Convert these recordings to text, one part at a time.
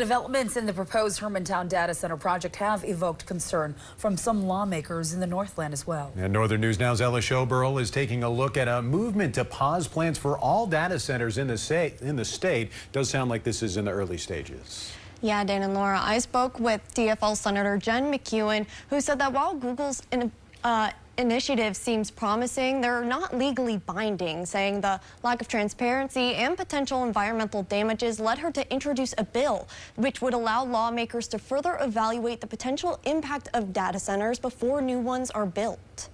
Developments in the proposed Hermantown data center project have evoked concern from some lawmakers in the Northland as well. And Northern News Now's Ella Schoberl is taking a look at a movement to pause plans for all data centers in the state. Does sound like this is in the early stages. Yeah, Dan and Laura, I spoke with DFL Senator Jen McEwen, who said that while Google's initiative seems promising, they're not legally binding, saying the lack of transparency and potential environmental damages led her to introduce a bill which would allow lawmakers to further evaluate the potential impact of data centers before new ones are built.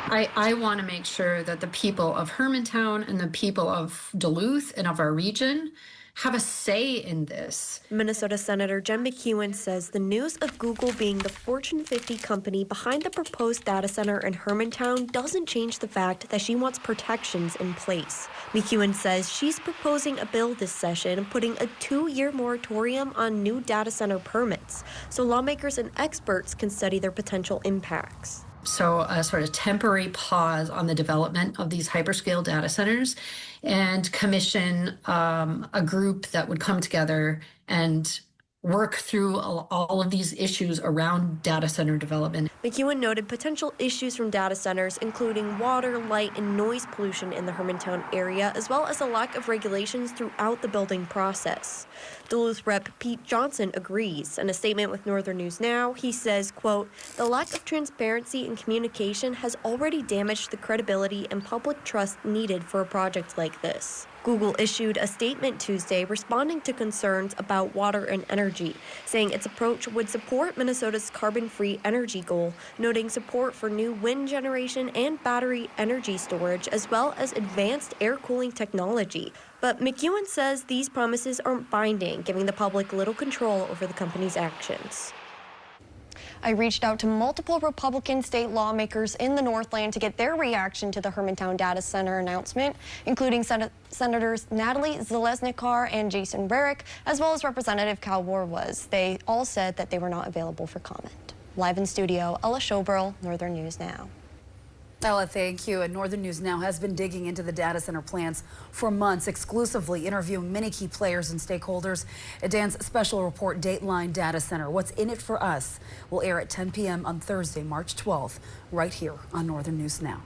I want to make sure that the people of Hermantown and the people of Duluth and of our region have a say in this. Minnesota Senator Jen McEwen says the news of Google being the Fortune 50 company behind the proposed data center in Hermantown doesn't change the fact that she wants protections in place. McEwen says she's proposing a bill this session putting a 2-year moratorium on new data center permits so lawmakers and experts can study their potential impacts. So a sort of temporary pause on the development of these hyperscale data centers and commission a group that would come together and work through all of these issues around data center development. McEwen noted potential issues from data centers, including water, light, and noise pollution in the Hermantown area, as well as a lack of regulations throughout the building process. Duluth Rep. Pete Johnson agrees. In a statement with Northern News Now, he says, quote, "The lack of transparency and communication has already damaged the credibility and public trust needed for a project like this." Google issued a statement Tuesday responding to concerns about water and energy, saying its approach would support Minnesota's carbon-free energy goal, noting support for new wind generation and battery energy storage, as well as advanced air cooling technology. But McEwen says these promises aren't binding, giving the public little control over the company's actions. I reached out to multiple Republican state lawmakers in the Northland to get their reaction to the Hermantown data center announcement, including Senators Natalie Zalesnikar and Jason Rarick, as well as Representative Cal Warwas. They all said that they were not available for comment. Live in studio, Ella Schoberl, Northern News Now. Ella, thank you. And Northern News Now has been digging into the data center plans for months, exclusively interviewing many key players and stakeholders. Dan's special report, Dateline Data Center. What's in it for us will air at 10 p.m. on Thursday, March 12th, right here on Northern News Now.